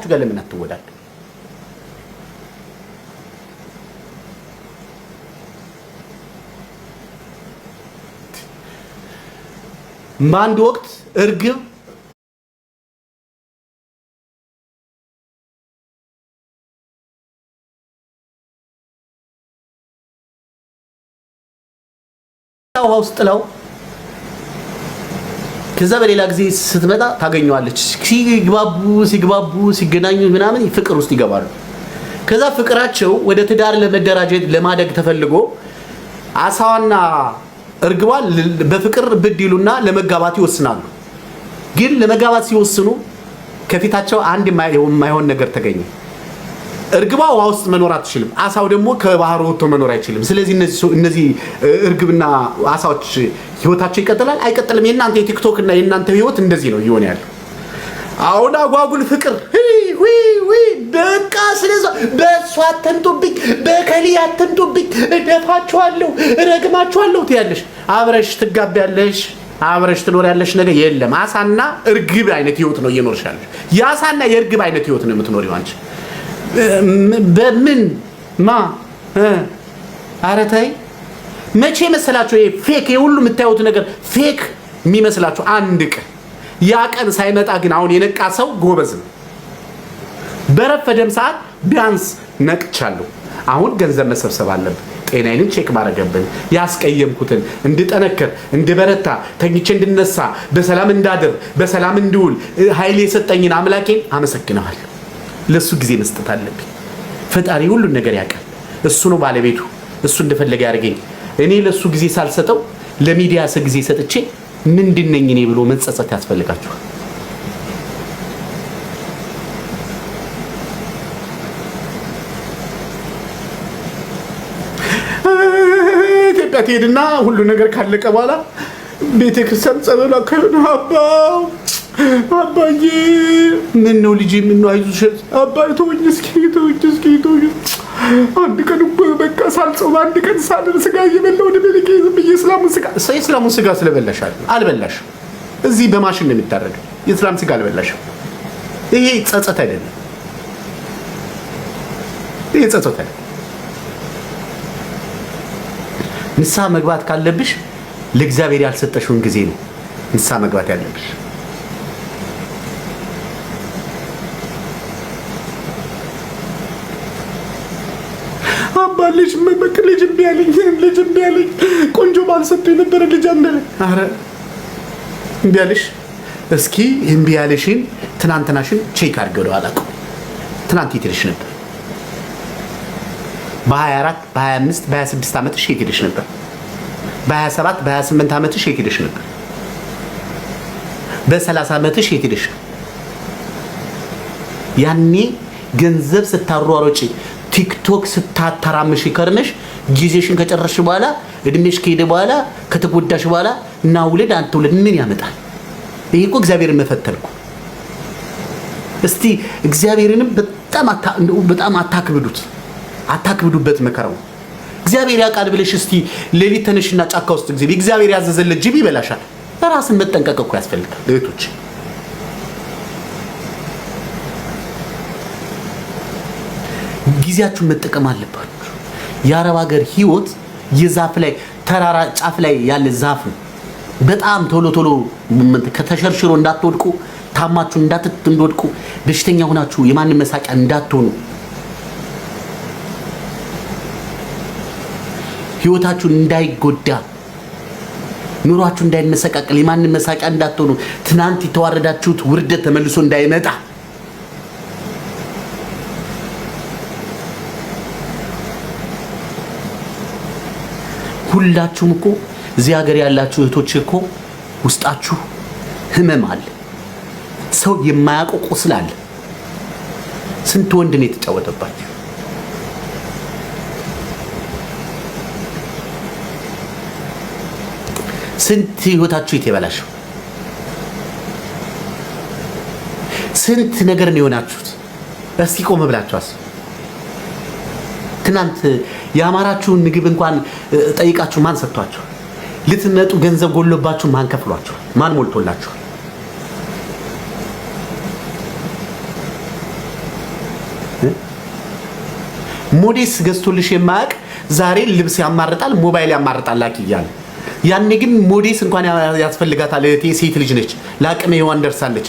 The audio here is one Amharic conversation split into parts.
ጋር ለምን አትወዳደሩ? በአንድ ወቅት እርግብ ውሃ ውስጥ ጥላው ከዛ በሌላ ጊዜ ስትመጣ ታገኘዋለች። ሲግባቡ ሲገናኙ ምናምን ፍቅር ውስጥ ይገባሉ። ከዛ ፍቅራቸው ወደ ትዳር ለመደራጀት ለማደግ ተፈልጎ አሳዋና እርግቧ በፍቅር ብድሉና ለመጋባት ይወስናሉ። ግን ለመጋባት ሲወስኑ ከፊታቸው አንድ የማይሆን ነገር ተገኘ። እርግቧ ውሃ ውስጥ መኖር አትችልም፣ አሳው ደግሞ ከባህር ወጥቶ መኖር አይችልም። ስለዚህ እነዚህ እርግብና አሳዎች ህይወታቸው ይቀጥላል አይቀጥልም? የእናንተ የቲክቶክ እና የእናንተ ህይወት እንደዚህ ነው እየሆነ ያለው። አሁን አጓጉል ፍቅር በቃ ስለዚህ በእሷ አተንቶብኝ በከሊ አተንቶብኝ እደፋችኋለሁ እረግማችኋለሁ ትያለሽ። አብረሽ ትጋቢያለሽ፣ አብረሽ ትኖሪያለሽ። ነገር የለም። አሳና እርግብ አይነት ህይወት ነው እየኖርሻለሽ። የአሳና የእርግብ አይነት ህይወት ነው የምትኖሪው አንቺ። በምን ኧረ ተይ። መቼ መሰላችሁ ይሄ ፌክ የሁሉ የምታዩት ነገር ፌክ የሚመስላችሁ? አንድ ቀን ያ ቀን ሳይመጣ ግን አሁን የነቃ ሰው ጎበዝ ነው። በረፈደም ሰዓት ቢያንስ ነቅቻለሁ፣ አሁን ገንዘብ መሰብሰብ አለብን፣ ጤናዬን ቼክ ማድረግብን፣ ያስቀየምኩትን እንድጠነክር እንድበረታ ተኝቼ እንድነሳ በሰላም እንዳድር በሰላም እንድውል ኃይል የሰጠኝን አምላኬን አመሰግናለሁ። ለሱ ጊዜ መስጠት አለብኝ። ፈጣሪ ሁሉን ነገር ያውቃል። እሱ ነው ባለቤቱ። እሱ እንደፈለገ ያርገኝ። እኔ ለሱ ጊዜ ሳልሰጠው ለሚዲያ ጊዜ ሰጥቼ ምንድነኝ እኔ ብሎ መጸጸት ያስፈልጋችኋል። ኢትዮጵያ ትሄድና ሁሉ ነገር ካለቀ በኋላ ቤተክርስቲያን ጸበል አከና አባዬ ምን ነው ልጅ ምን ነው አይዞሽ አባዬ ተወኝ እስኪ አንድ ቀን በቃ ሳልጾም አንድ ቀን ሳልል ስጋ እየበላሁ ወደ ቤቴ የእስላሙን ስጋ ስለበላሻል አልበላሽ እዚህ በማሽን ነው የሚታረደው። የእስላም ስጋ አልበላሽም። ይሄ ጸጸት አይደለም። ይሄ ጸጸት አይደለም። ንስሐ መግባት ካለብሽ ለእግዚአብሔር ያልሰጠሽውን ጊዜ ነው ንስሐ መግባት ያለብሽ። አባልሽ መበክ ልጅ ቢያለኝ ቆንጆ ባልሰጠኝ ነበር ልጅ አንደለ። አረ ቢያለሽ እስኪ ቢያለሽን ትናንትናሽን ቼክ አድርገው አላውቅም። ትናንት ይትልሽ ነበር በ24 በ25 በ26 ዓመትሽ ይትልሽ ነበር። በ27 በ28 ዓመትሽ ይትልሽ ነበር። በ30 ዓመትሽ ይትልሽ። ያኔ ገንዘብ ስታሯሮጪ ቲክቶክ ስታተራምሽ ይከርነሽ ጊዜሽን ከጨረሽ በኋላ እድሜሽ ከሄደ በኋላ ከተጎዳሽ በኋላ እና ውለድ አንተ ውለድ ምን ያመጣል? ይሄ እኮ እግዚአብሔርን መፈተልኩ። እስቲ እግዚአብሔርንም በጣም አታክብዱበት መከራው። እግዚአብሔር ያውቃል ብለሽ እስቲ ሌሊት ተነሽና ጫካ ውስጥ እግዚአብሔር ያዘዘለት ጅብ ይበላሻል። ራስን መጠንቀቅ እኮ ያስፈልጋል እህቶች። ጊዜያችሁን መጠቀም አለባችሁ። የአረብ ሀገር ህይወት የዛፍ ላይ ተራራ ጫፍ ላይ ያለ ዛፍ ነው። በጣም ቶሎ ከተሸርሽሮ እንዳትወድቁ፣ ታማችሁ እንዳትወድቁ፣ በሽተኛ ሆናችሁ የማንም መሳቂያ እንዳትሆኑ፣ ህይወታችሁ እንዳይጎዳ፣ ኑሯችሁ እንዳይመሰቃቀል፣ የማንም መሳቂያ እንዳትሆኑ፣ ትናንት የተዋረዳችሁት ውርደት ተመልሶ እንዳይመጣ ሁላችሁም እኮ እዚህ ሀገር ያላችሁ እህቶች እኮ ውስጣችሁ ህመም አለ። ሰው የማያውቀው ቁስል አለ። ስንት ወንድ ነው የተጫወተባችሁ? ስንት ህይወታችሁ የተበላሸው? ስንት ነገር ነው የሆናችሁት? እስኪ ቆም ብላችሁ አስቡ። ትናንት ያማራችሁን ምግብ እንኳን ጠይቃችሁ ማን ሰጥቷችሁ? ልትመጡ ገንዘብ ጎሎባችሁ ማን ከፍሏችሁ? ማን ሞልቶላችሁ? ሞዴስ ገዝቶልሽ የማያውቅ ዛሬ ልብስ ያማርጣል፣ ሞባይል ያማርጣል ላኪ እያለ። ያኔ ግን ሞዴስ እንኳን ያስፈልጋታል። ሴት ልጅ ነች፣ ለአቅመ ሔዋን ደርሳለች።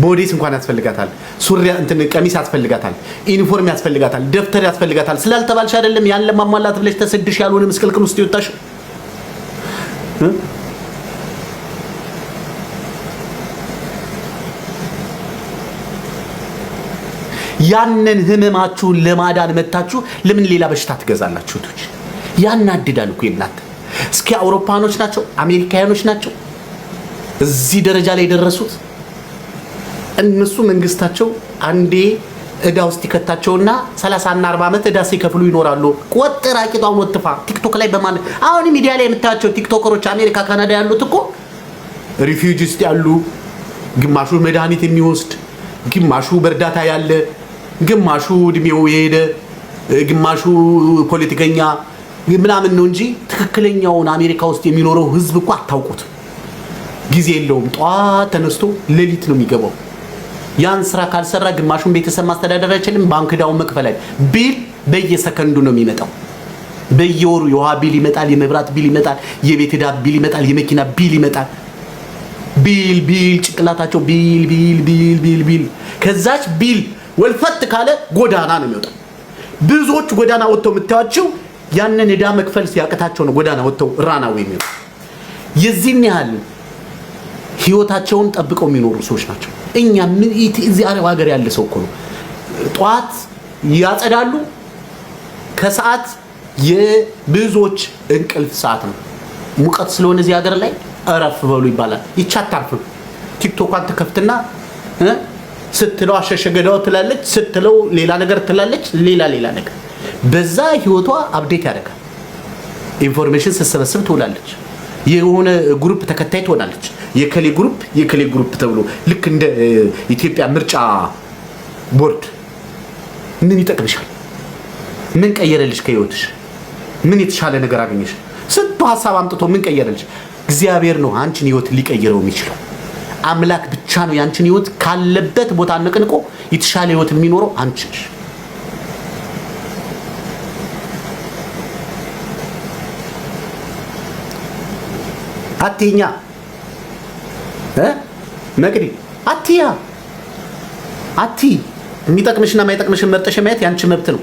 ሞዴስ እንኳን ያስፈልጋታል፣ ሱሪ እንትን ቀሚስ ያስፈልጋታል፣ ዩኒፎርም ያስፈልጋታል፣ ደብተር ያስፈልጋታል ስላልተባልሽ አይደለም ያን ለማሟላት ብለሽ ተሰድሽ ያልሆነ ምስቅልቅል ውስጥ ይወጣሽ። ያንን ህመማችሁን ለማዳን መታችሁ ለምን ሌላ በሽታ ትገዛላችሁ? ቶች ያናድዳል እኮ እናንተ። እስኪ አውሮፓኖች ናቸው አሜሪካኖች ናቸው እዚህ ደረጃ ላይ የደረሱት። እነሱ መንግስታቸው አንዴ እዳ ውስጥ ይከታቸውና 30 እና 40 ዓመት እዳ ሲከፍሉ ይኖራሉ። ቆጥራ ቂጣውን ወጥፋ ቲክቶክ ላይ በማለት አሁን ሚዲያ ላይ የምታያቸው ቲክቶከሮች አሜሪካ ካናዳ ያሉት እኮ ሪፊውጂስት ያሉ፣ ግማሹ መድኃኒት የሚወስድ፣ ግማሹ በእርዳታ ያለ፣ ግማሹ እድሜው የሄደ፣ ግማሹ ፖለቲከኛ ምናምን ነው እንጂ ትክክለኛውን አሜሪካ ውስጥ የሚኖረው ህዝብ እኮ አታውቁት። ጊዜ የለውም። ጧት ተነስቶ ሌሊት ነው የሚገባው። ያን ስራ ካልሰራ ግማሹን ቤተሰብ ማስተዳደር አይችልም። ባንክ ዳውን መክፈል ቢል በየሰከንዱ ነው የሚመጣው። በየወሩ የውሃ ቢል ይመጣል፣ የመብራት ቢል ይመጣል፣ የቤት ዕዳ ቢል ይመጣል፣ የመኪና ቢል ይመጣል። ቢል ጭንቅላታቸው ቢል ከዛች ቢል ወልፈት ካለ ጎዳና ነው የሚወጣው። ብዙዎች ጎዳና ወጥተው የምታዩቸው ያንን ዕዳ መክፈል ሲያቅታቸው ነው ጎዳና ወጥተው ራናው የሚወጡ። የዚህን ያህል ህይወታቸውን ጠብቀው የሚኖሩ ሰዎች ናቸው። እኛ ምን እዚህ አረብ ሀገር ያለ ሰው እኮ ነው ጧት ያጸዳሉ፣ ከሰዓት የብዙዎች እንቅልፍ ሰዓት ነው። ሙቀት ስለሆነ እዚህ ሀገር ላይ አረፍ በሉ ይባላል። ይቻታርፍ ቲክቶኳን ተከፍትና ስትለው አሸሸገዳው ትላለች፣ ስትለው ሌላ ነገር ትላለች፣ ሌላ ነገር በዛ ህይወቷ አፕዴት ያደርጋል። ኢንፎርሜሽን ስትሰበስብ ትውላለች። የሆነ ግሩፕ ተከታይ ትሆናለች። የከሌ ግሩፕ ተብሎ ልክ እንደ ኢትዮጵያ ምርጫ ቦርድ ምን ይጠቅምሻል? ምን ቀየረልሽ? ከህይወትሽ ምን የተሻለ ነገር አገኘሽ? ስንቱ ሐሳብ አምጥቶ ምን ቀየረልሽ? እግዚአብሔር ነው አንቺን ህይወት ሊቀይረው የሚችለው። አምላክ ብቻ ነው ያንቺን ህይወት ካለበት ቦታ ነቅንቆ የተሻለ ህይወት የሚኖረው አንቺ ነሽ። አትኛ መቅዲ አቲ የሚጠቅምሽና የማይጠቅምሽን መርጠሽ ማየት ያንቺ መብት ነው።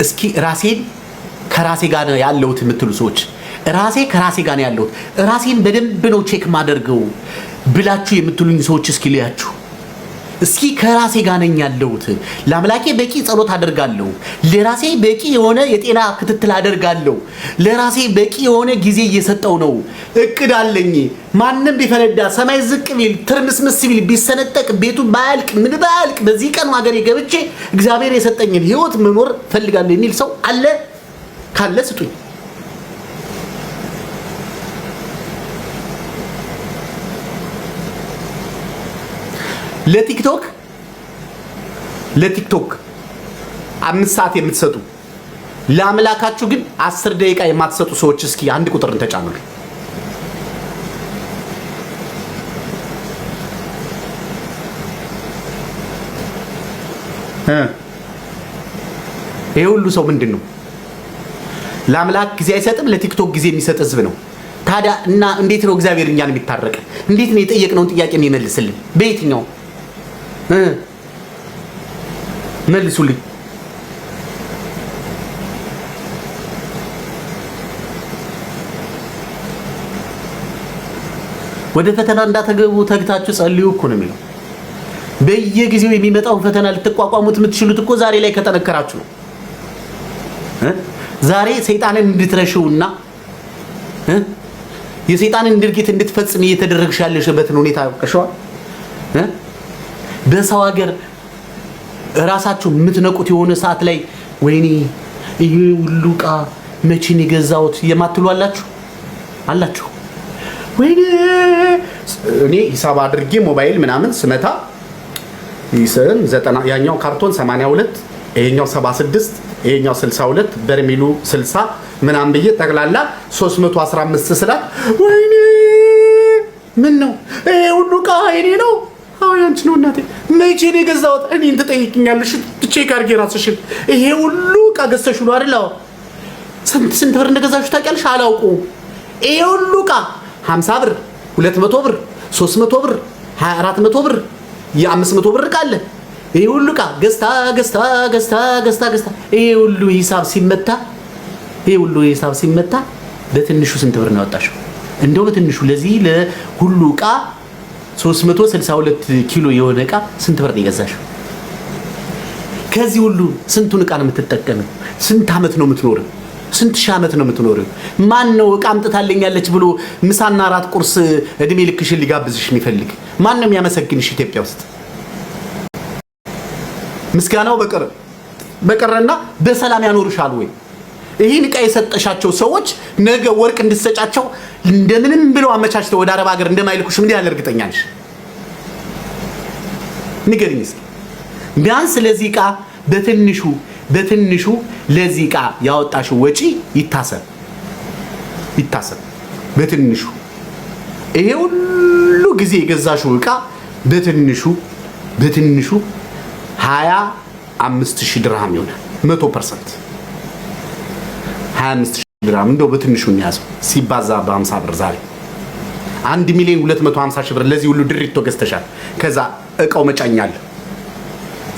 እስኪ ራሴን ከራሴ ጋር ነው ያለሁት የምትሉ ሰዎች ራሴ ከራሴ ጋር ነው ያለሁት፣ ራሴን በደንብ ነው ቼክ ማደርገው ብላችሁ የምትሉኝ ሰዎች እስኪ ልያችሁ። እስኪ ከራሴ ጋር ነኝ ያለሁት፣ ለአምላኬ በቂ ጸሎት አደርጋለሁ፣ ለራሴ በቂ የሆነ የጤና ክትትል አደርጋለሁ፣ ለራሴ በቂ የሆነ ጊዜ እየሰጠው ነው፣ እቅድ አለኝ። ማንም ቢፈነዳ ሰማይ ዝቅ ቢል ትርምስምስ ቢል ቢሰነጠቅ ቤቱ ባያልቅ ምን ባያልቅ በዚህ ቀን ሀገሬ ገብቼ እግዚአብሔር የሰጠኝን ህይወት መኖር ፈልጋለሁ የሚል ሰው አለ? ካለ ስጡኝ። ለቲክቶክ 5 ሰዓት የምትሰጡ ለአምላካችሁ ግን 10 ደቂቃ የማትሰጡ ሰዎች እስኪ አንድ ቁጥርን ተጫኑልኝ። ይሄ ሁሉ ሰው ምንድን ነው? ለአምላክ ጊዜ አይሰጥም፣ ለቲክቶክ ጊዜ የሚሰጥ ህዝብ ነው። ታዲያ እና እንዴት ነው እግዚአብሔር እኛን የሚታረቅ? እንዴት ነው የጠየቅነውን ጥያቄ የሚመልስልን? በየትኛው መልሱልኝ። ወደ ፈተና እንዳትገቡ ተግታችሁ ጸልዩ እኮ ነው የሚለው። በየጊዜው የሚመጣውን ፈተና ልትቋቋሙት የምትችሉት እኮ ዛሬ ላይ ከተነከራችሁ ነው። ዛሬ ሰይጣንን እንድትረሽውና የሰይጣንን ድርጊት እንድትፈጽም እየተደረግሽ ያለሽበትን ሁኔታ ያውቀሽዋል። በሰው ሀገር ራሳችሁ የምትነቁት የሆነ ሰዓት ላይ ወይኔ ይሄ ሁሉ ዕቃ መቼ ነው የገዛሁት የማትሉ አላችሁ። ወይኔ እኔ ሂሳብ አድርጌ ሞባይል ምናምን ስመታ ይሰን 90 ያኛው ካርቶን 82 ይሄኛው 76 ይሄኛው 62 በርሚሉ 60 ምናምን ብዬ ጠቅላላ 315 ስላት ወይኔ ምን ነው ይሄ ሁሉ ዕቃ የኔ ነው? አዎ ያንቺ ነው መቼ ነው የገዛሁት? እኔን ትጠይቅኛለሽ? ቼክ አድርጌ ራስሽን። ይሄ ሁሉ ዕቃ ገዝተሽ ነው አይደል? ስንት ብር እንደገዛችሁ ታውቂያለሽ? አላውቀውም። ይሄ ሁሉ ዕቃ 50 ብር፣ 200 ብር፣ 300 ብር፣ 400 ብር፣ የ500 ብር ዕቃ አለ። ይሄ ሁሉ ዕቃ ገዝታ ይሄ ሁሉ ሂሳብ ሲመታ በትንሹ ስንት ብር ነው ያወጣሽው? እንደው በትንሹ ለዚህ ለሁሉ ዕቃ 362 ኪሎ የሆነ ዕቃ ስንት ብር ነው የገዛሽው? ከዚህ ሁሉ ስንቱን ዕቃ ነው የምትጠቀመው? ስንት ዓመት ነው የምትኖረው? ስንት ሺህ ዓመት ነው የምትኖረው? ማን ነው ዕቃ አምጥታለኛለች ብሎ ምሳና ራት ቁርስ እድሜ ልክሽን ሊጋብዝሽ የሚፈልግ? ማን ነው የሚያመሰግንሽ ኢትዮጵያ ውስጥ? ምስጋናው በቀረና በሰላም ያኖርሻል ወይ? ይህን ዕቃ የሰጠሻቸው ሰዎች ነገ ወርቅ እንድትሰጫቸው እንደምንም ብለው አመቻችተው ወደ አረብ ሀገር እንደማይልኩሽ ምን ያህል እርግጠኛ ነሽ? ንገሪኝ እስኪ። ቢያንስ ለዚህ ዕቃ በትንሹ ለዚህ ዕቃ ያወጣሽው ወጪ ይታሰብ በትንሹ። ይሄ ሁሉ ጊዜ የገዛሽው ዕቃ በትንሹ 25,000 ድርሃም ይሆናል። 100% 25,000 ድርሃም እንደው በትንሹ እንያዘው ሲባዛ በ50 ብር ዛሬ 1,250,000 ብር ለዚህ ሁሉ ድሪቶ ገዝተሻል። ከዛ ዕቃው መጫኛ አለ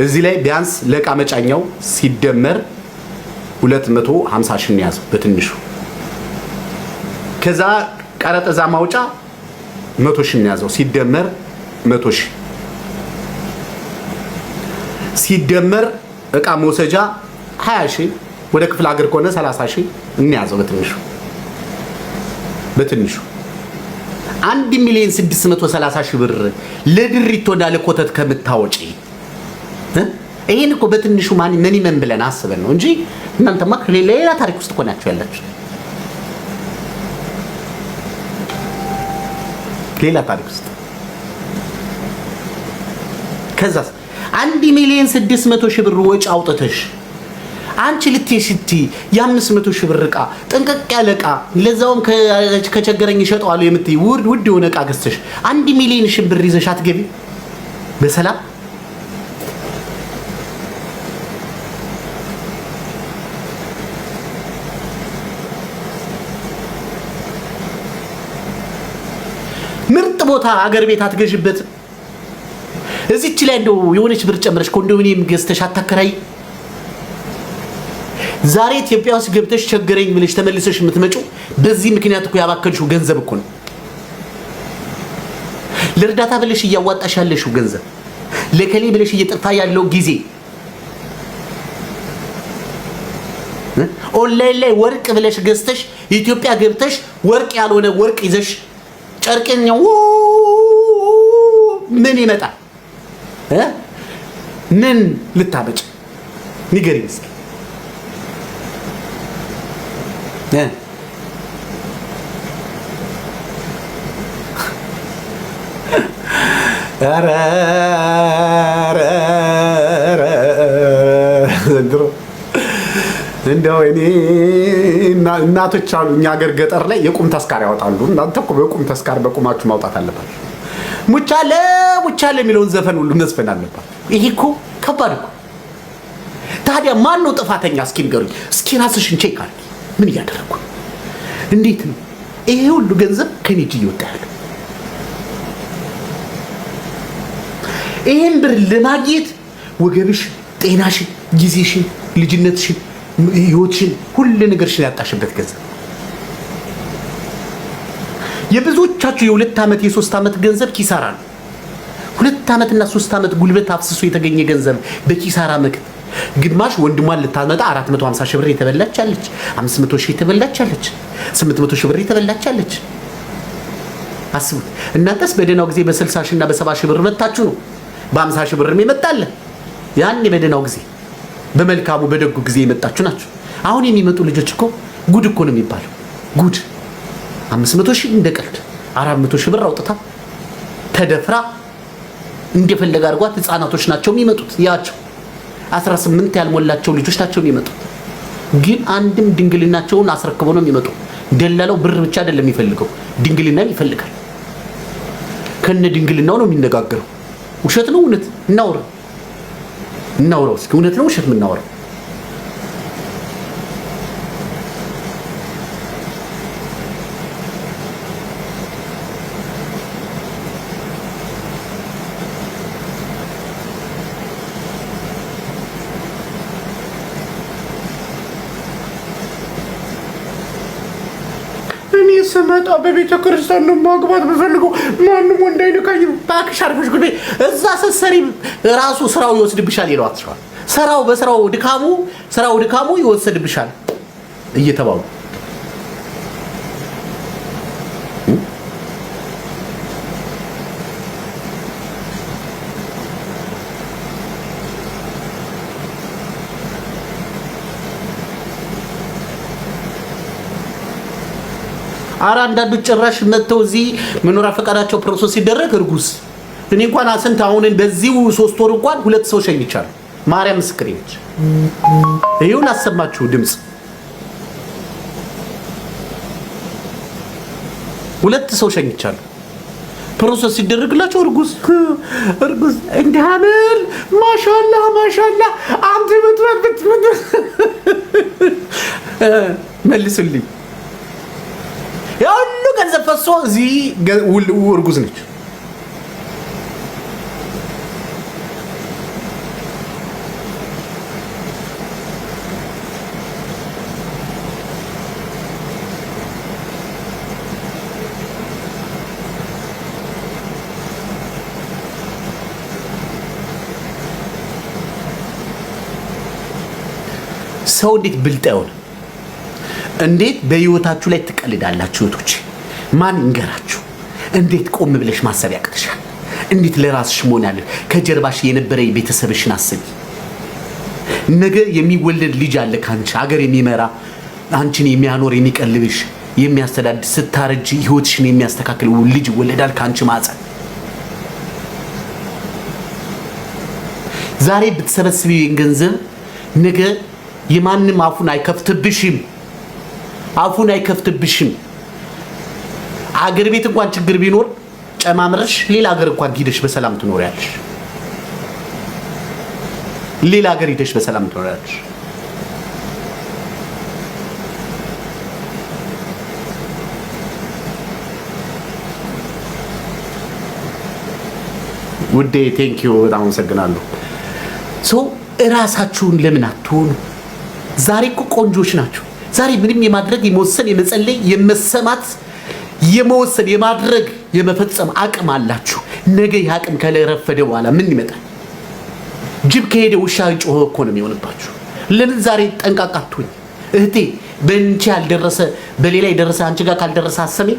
እዚህ ላይ ቢያንስ ለዕቃ መጫኛው ሲደመር 250,000 እንያዘው በትንሹ። ከዛ ቀረጥ ማውጫ 100,000 እንያዘው ሲደመር 100,000 ሲደመር ዕቃ መውሰጃ 20,000 ወደ ክፍለ ሀገር ከሆነ 30,000 እንያዘው በትንሹ 1,630,000 ብር ለድሪቶና ለኮተት ከምታወጪ ይሄን እኮ በትንሹ ምን ይመን ብለን አስበን ነው እንጂ እናንተማ ሌላ ታሪክ ውስጥ እኮ ናችሁ ያላችሁ። ሌላ ታሪክ ውስጥ ከዛስ 1,600,000 ብር ወጪ አውጥተሽ አንቺ ልትሽቲ የ500,000 ብር ዕቃ ጥንቅቅ ያለ ዕቃ ለዛውም ከቸገረኝ እሸጠዋለሁ የምትይ ውድ የሆነ ዕቃ ገዝተሽ 1,000,000 ብር ይዘሽ አትገቢ በሰላም? ምርጥ ቦታ አገር ቤት አትገዥበት? እዚች ላይ እንደው የሆነች ብር ጨምረሽ ኮንዶሚኒየም ገዝተሽ አታከራይ? ዛሬ ኢትዮጵያ ውስጥ ገብተሽ ቸገረኝ ብለሽ ተመልሰሽ የምትመጪው በዚህ ምክንያት እኮ ያባከልሽው ገንዘብ እኮ ነው። ለእርዳታ ብለሽ እያዋጣሽ ያለሽው ገንዘብ፣ ለከሌ ብለሽ እየጠፋ ያለው ጊዜ፣ ኦንላይን ላይ ወርቅ ብለሽ ገዝተሽ ኢትዮጵያ ገብተሽ ወርቅ ያልሆነ ወርቅ ይዘሽ ጨርቅኛው ምን ይመጣል? ምን ልታበጭ ንገሪኝ እስኪ። እንደው እኔ እናቶች አሉ እኛ ሀገር ገጠር ላይ የቁም ተስካር ያወጣሉ። እናንተ እኮ በቁም ተስካር በቁማችሁ ማውጣት አለባችሁ። ሙቻለ የሚለውን ዘፈን ሁሉ መስፈን አለባችሁ። ይሄ እኮ ከባድ እኮ። ታዲያ ማን ነው ጥፋተኛ? እስኪ ንገሩኝ። እስኪ ራስሽን ቼክ አድርጊ። ምን እያደረኩ እንዴት ነው ይሄ ሁሉ ገንዘብ ከኔ እጅ እየወጣ ያለው? ይሄን ብር ለማግኘት ወገብሽ፣ ጤናሽን፣ ጊዜሽን፣ ልጅነትሽን፣ ህይወትሽን ሁሉ ነገርሽን ያጣሽበት ገንዘብ። የብዙዎቻችሁ የ2 ዓመት የ3 ዓመት ገንዘብ ኪሳራ ነው። 2 ዓመትና 3 ዓመት ጉልበት አፍስሶ የተገኘ ገንዘብ በኪሳራ ምክንያት ግማሽ ወንድሟን ልታመጣ 450,000 ብር የተበላች አለች፣ 500,000 የተበላች አለች፣ 800,000 ብር የተበላች አለች። አስቡት። እናንተስ በደናው ጊዜ በ60,000 እና በ70,000 ብር መጣችሁ ነው። በ50,000 ብርም ይመጣል። ያኔ በደናው ጊዜ በመልካሙ በደጉ ጊዜ የመጣችሁ ናችሁ። አሁን የሚመጡ ልጆች እኮ ጉድ እኮ ነው የሚባለው። ጉድ 500,000 እንደቀልድ 400,000 ብር አውጥታ ተደፍራ እንደፈለገ አድርጓት ህፃናቶች ናቸው የሚመጡት። ያቸው 18 ያልሞላቸው ልጆች ናቸው የሚመጡት። ግን አንድም ድንግልናቸውን አስረክበው ነው የሚመጡ። ደላላው ብር ብቻ አይደለም የሚፈልገው፣ ድንግልናን ይፈልጋል። ከነ ድንግልናው ነው የሚነጋገረው። ውሸት ነው እውነት እናውራው እስኪ እውነት ነው ውሸት ምናወራው ስመጣ በቤተ ክርስቲያን ነው ማግባት በፈልገው ማንንም ወንድ አይነካኝም ባክሽ አርፈሽ ጉዴ እዛ ሰሰሪ ራሱ ስራው ይወስድብሻል ይሏቸዋል ስራው ድካሙ ይወስድብሻል እየተባሉ አንዳንዱ ጭራሽ መተው እዚህ መኖሪያ ፈቃዳቸው ፕሮሰስ ሲደረግ እርጉዝ እኔ እንኳን አሰንት አሁን በዚሁ 3 ወር እንኳን 2 ሰው ሸኝቻለሁ ማርያም ምስክሬ ነች ይሄው ላሰማችሁ ድምጽ 2 ሰው ሸኝቻለሁ ፕሮሰስ ሲደረግላቸው እርጉዝ እንዲያምር ማሻአላ አንተ ምትወት መልስልኝ ያሉ ገንዘብ ፈሶ እዚህ እርጉዝ ነች ሰው እንዴት ብልጥ አይሆን እንዴት በህይወታችሁ ላይ ትቀልዳላችሁ እህቶች ማን እንገራችሁ እንዴት ቆም ብለሽ ማሰብ ያቅተሻል እንዴት ለራስሽ መሆን ያለ ከጀርባሽ የነበረ ቤተሰብሽን አስቢ ነገ የሚወለድ ልጅ አለ ካንቺ ሀገር የሚመራ አንቺን የሚያኖር የሚቀልብሽ የሚያስተዳድር ስታረጂ ህይወትሽን የሚያስተካክል ልጅ ይወለዳል ካንቺ ማጸን ዛሬ ብትሰበስቢ ገንዘብ ነገ የማንም አፉን አይከፍትብሽም አገር ቤት እንኳን ችግር ቢኖር ጨማምረሽ ሌላ ሀገር እንኳን ሄደሽ በሰላም ትኖሪያለሽ ውዴ ቴንኪው በጣም አመሰግናለሁ እራሳችሁን ለምን አትሆኑ ዛሬ እኮ ቆንጆች ናችሁ ዛሬ ምንም የማድረግ የመወሰን የመጸለይ የመሰማት የመወሰን የማድረግ የመፈጸም አቅም አላችሁ ነገ ያቅም ከለረፈደ በኋላ ምን ይመጣል ጅብ ከሄደ ውሻ ጮኸ እኮ ነው የሚሆንባችሁ ለምን ዛሬ ጠንቃቃቱኝ እህቴ በእንቺ ያልደረሰ በሌላ የደረሰ አንቺ ጋር ካልደረሰ አሰሚ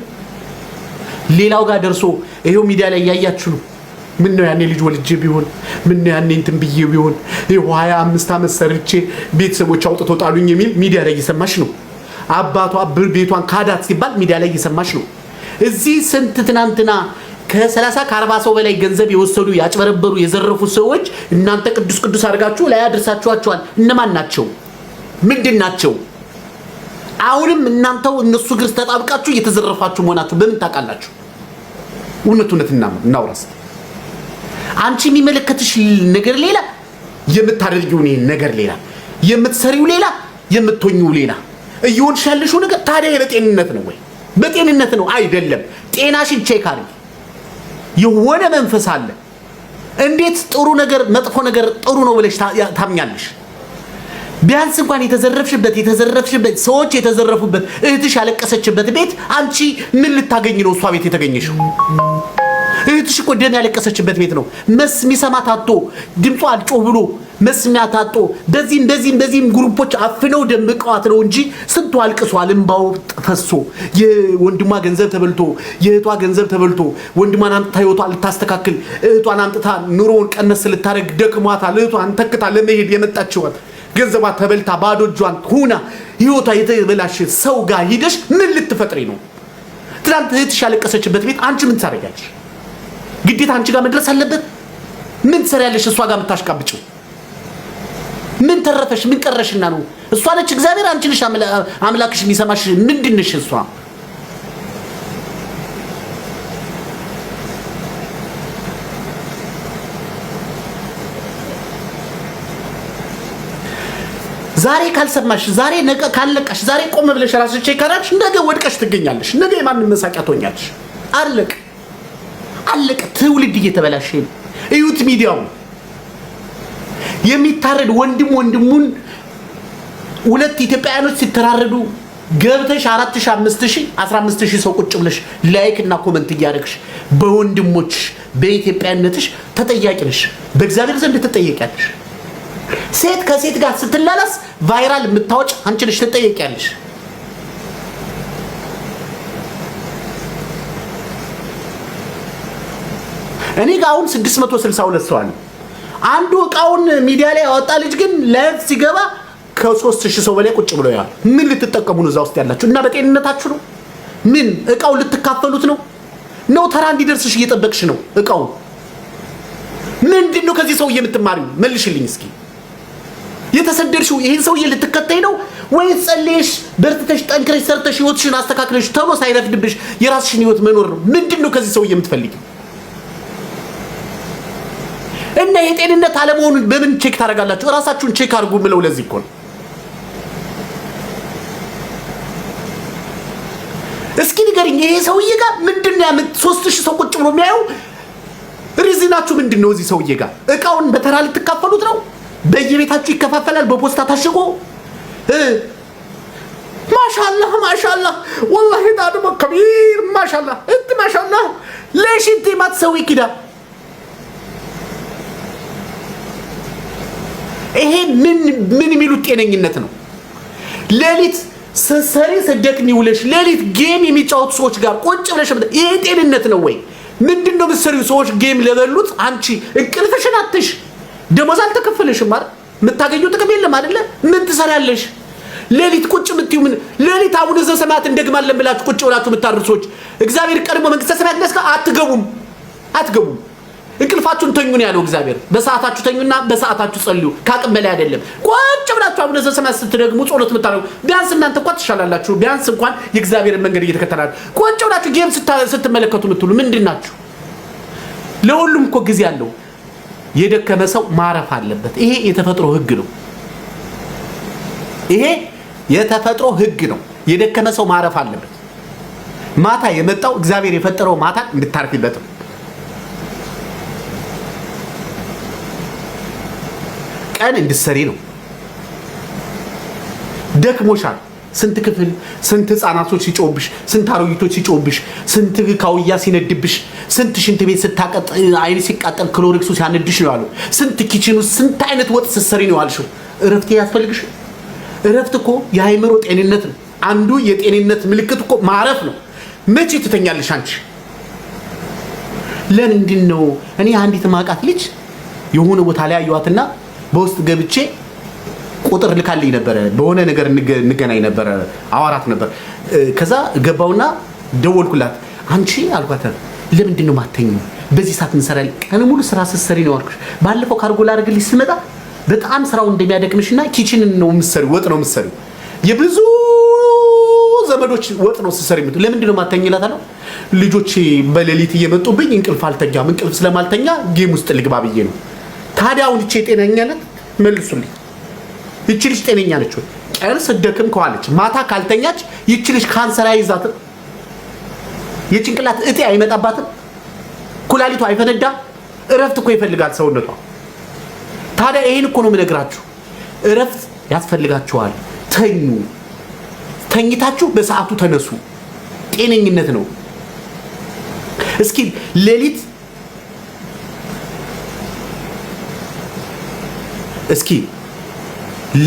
ሌላው ጋር ደርሶ ይሄው ሚዲያ ላይ ያያችሁ ነው ምን ነው ያኔ ልጅ ወልጄ ቢሆን ምን ነው ያኔ እንትን ብዬ ቢሆን ይሄው 25 ዓመት ሰርቼ ቤተሰቦች አውጥተው ጣሉኝ የሚል ሚዲያ ላይ እየሰማሽ ነው አባቷ ቤቷን ካዳት ሲባል ሚዲያ ላይ እየሰማሽ ነው እዚህ ስንት ትናንትና ከ30 ከ40 ሰው በላይ ገንዘብ የወሰዱ ያጭበረበሩ የዘረፉ ሰዎች እናንተ ቅዱስ አድርጋችሁ ላይ አድርሳችኋቸዋል እነማን ናቸው ምንድናቸው አሁንም እናንተው እነሱ ግርስ ተጣብቃችሁ እየተዘረፋችሁ መሆናችሁ በምን ታውቃላችሁ እውነቱነትና እናውራስ አንቺ የሚመለከትሽ ነገር ሌላ የምታደርጊው ነገር ሌላ የምትሰሪው ሌላ የምትሆኚው ሌላ እየሆንሽ ያለሽው ነገር ታዲያ በጤንነት ነው ወይ በጤንነት ነው አይደለም ጤናሽን ቼክ አድርጊ የሆነ መንፈስ አለ እንዴት ጥሩ ነገር መጥፎ ነገር ጥሩ ነው ብለሽ ታምኛለሽ ቢያንስ እንኳን የተዘረፍሽበት ሰዎች የተዘረፉበት እህትሽ ያለቀሰችበት ቤት አንቺ ምን ልታገኝ ነው እሷ ቤት የተገኘሽው እህትሽ እኮ ደም ያለቀሰችበት ቤት ነው መስሚሰማት አጥቶ ድምጿ አልጮህ ብሎ መስሚያት አጥቶ በዚህም ግሩፖች አፍነው ደምቀዋት ነው እንጂ ስንቱ አልቅሷል እንባው ፈሶ የወንድሟ ገንዘብ ተበልቶ የእህቷ ገንዘብ ተበልቶ ወንድሟን አምጥታ ህይወቷ ልታስተካክል እህቷን አምጥታ ኑሮውን ቀነስ ልታረግ ደክሟታል እህቷን ተክታ ለመሄድ የመጣችው ገንዘቧ ተበልታ ባዶ እጇን ሁና ህይወቷ የተበላሽ ሰው ጋር ሂደሽ ምን ልትፈጥሪ ነው ትናንት እህትሽ ያለቀሰችበት ቤት አንቺ ምን ታረጋለሽ ግዴታ አንቺ ጋር መድረስ አለበት ምን ትሰሪያለሽ እሷ ጋር መታሽቃብጪው ምን ተረፈሽ ምን ቀረሽና ነው እሷ ነች እግዚአብሔር አንቺ ነሽ አምላክሽ የሚሰማሽ ምንድነሽ እሷ ዛሬ ካልሰማሽ፣ ዛሬ ነገ ካልነቃሽ፣ ዛሬ ቆም ብለሽ ራስሽ ቼክ ካላልሽ ነገ ወድቀሽ ትገኛለሽ። ነገ የማንም መሳቂያ ትሆኛለሽ። አለቀ። ትውልድ እየተበላሸ ነው። እዩት ሚዲያው የሚታረድ ወንድሙን ሁለት ኢትዮጵያውያኖች ሲተራረዱ ገብተሽ 4000 5000 15000 ሰው ቁጭ ብለሽ ላይክ እና ኮሜንት እያደረግሽ በወንድሞች በኢትዮጵያነትሽ ተጠያቂ ነሽ። በእግዚአብሔር ዘንድ ተጠያቂያለሽ። ሴት ከሴት ጋር ስትላላስ ቫይራል የምታወጭ አንቺ ነሽ፣ ተጠያቂያለሽ። እኔ ጋር አሁን 662 ሰው አለ። አንዱ እቃውን ሚዲያ ላይ ያወጣ ልጅ ግን ላይቭ ሲገባ ከ3000 ሰው በላይ ቁጭ ብለው ያል። ምን ልትጠቀሙ ነው እዛ ውስጥ ያላችሁ? እና በጤንነታችሁ ነው? ምን እቃው ልትካፈሉት ነው? ተራ እንዲደርስሽ እየጠበቅሽ ነው እቃው? ምንድነው ከዚህ ሰውዬ የምትማሪው? መልሽልኝ እስኪ። የተሰደድሽው ይሄን ሰውዬ ልትከተይ ነው ወይስ ጸልየሽ በርትተሽ ጠንክረሽ ሰርተሽ ህይወትሽን አስተካክለሽ ቶሎ ሳይረፍድብሽ የራስሽን ህይወት መኖር ነው? ምንድነው ከዚህ ሰውዬ የምትፈልጊው? እና የጤንነት አለመሆኑን በምን ቼክ ታደርጋላችሁ? ራሳችሁን ቼክ አድርጉ ምለው ለዚህ እኮ ነው። እስኪ ንገሪኝ፣ ይሄ ሰውዬ ጋር ምንድነው 3000 ሰው ቁጭ ብሎ የሚያየው? ሪዝናችሁ ምንድነው? እዚህ ሰውዬ ጋር እቃውን በተራ ልትካፈሉት ነው? በየቤታችሁ ይከፋፈላል በፖስታ ታሽጎ። ማሻአላህ ወላሂ ዳዱ ከቢር ማሻአላህ እንት ማሻአላህ ليش انت ما تسوي كده؟ ይሄ ምን የሚሉት ጤነኝነት ነው? ሌሊት ሰሰሪ ሰደክኒ ውለሽ ሌሊት ጌም የሚጫወቱ ሰዎች ጋር ቁጭ ብለሽ ይሄ ጤንነት ነው ወይ? ምንድነው የምትሰሪው? ሰዎች ጌም ለበሉት አንቺ እንቅልፍሽን አትሽ፣ ደሞዝ አልተከፈለሽም አይደል? የምታገኙ ጥቅም የለም አይደለ? ምን ትሰራለሽ? ሌሊት ቁጭ የምትዩ ምን? ሌሊት አቡነ ዘበሰማያት እንደግማለን ብላችሁ ቁጭ ብላችሁ የምታድሩ ሰዎች እግዚአብሔር ቀድሞ መንግስተ ሰማያት ለስካ አትገቡም። እንቅልፋችሁን ተኙ ነው ያለው እግዚአብሔር። በሰዓታችሁ ተኙና በሰዓታችሁ ጸልዩ። ካቅም በላይ አይደለም። ቁጭ ብላችሁ አቡነ ዘበሰማያት ስትደግሙ ጸሎት የምታደርጉ ቢያንስ እናንተ እንኳን ትሻላላችሁ። ቢያንስ እንኳን የእግዚአብሔርን መንገድ እየተከተላችሁ ቁጭ ብላችሁ ጌም ስትመለከቱ የምትሉ ምንድናችሁ? ለሁሉም እኮ ጊዜ አለው። የደከመ ሰው ማረፍ አለበት። ይሄ የተፈጥሮ ህግ ነው። የደከመ ሰው ማረፍ አለበት። ማታ የመጣው እግዚአብሔር የፈጠረው ማታ እንድታርፊበት ነው። ቀን እንድትሰሪ ነው። ደክሞሻል። ስንት ክፍል፣ ስንት ህፃናቶች ሲጮብሽ፣ ስንት አሮጊቶች ሲጮብሽ፣ ስንት ካውያ ሲነድብሽ፣ ስንት ሽንት ቤት ስታቀጥ አይን ሲቃጠል ክሎሪክሱ ሲያነድሽ ነው ያለው። ስንት ኪችን ውስጥ ስንት አይነት ወጥ ስትሰሪ ነው ያልሽው። እረፍት ያስፈልግሽ። እረፍት እኮ የአይምሮ ጤንነት ነው። አንዱ የጤንነት ምልክት እኮ ማረፍ ነው። መቼ ትተኛለሽ አንቺ? ለምንድን ነው እኔ አንዲት ማቃት ልጅ የሆነ ቦታ ላይ አየዋትና በውስጥ ገብቼ ቁጥር ልካልኝ ነበር። በሆነ ነገር እንገናኝ ነበር፣ አዋራት ነበር። ከዛ ገባውና ደወልኩላት። አንቺ አልኳት ለምንድን ነው ማተኙ? በዚህ ሰዓት እንሰራለን። ቀን ሙሉ ስራ ስትሰሪ ነው አልኩሽ። ባለፈው ካርጎ ላደርግልሽ ስመጣ በጣም ስራው እንደሚያደክምሽና ኪችን ነው የምትሰሪው፣ ወጥ ነው የምትሰሪው፣ የብዙ ዘመዶች ወጥ ነው ስትሰሪ የምትሉ ለምንድን ነው ማተኝ እላታለሁ። ልጆቼ በሌሊት እየመጡብኝ እንቅልፍ አልተኛም። እንቅልፍ ስለማልተኛ ጌም ውስጥ ልግባ ብዬ ነው። ታዲያ አሁን እቺ ጤነኛ ናት? መልሱልኝ። እቺ ልጅ ጤነኛ ነች ወይ? ቀን ስደክም ከዋለች ማታ ካልተኛች ይቺ ልጅ ካንሰር አይዛትም? የጭንቅላት እጤ አይመጣባትም? ኩላሊቷ አይፈነዳም? እረፍት እኮ ይፈልጋል ሰውነቷ። ታዲያ ይሄን እኮ ነው የምነግራችሁ። እረፍት ያስፈልጋችኋል። ተኙ። ተኝታችሁ በሰዓቱ ተነሱ። ጤነኝነት ነው። እስኪ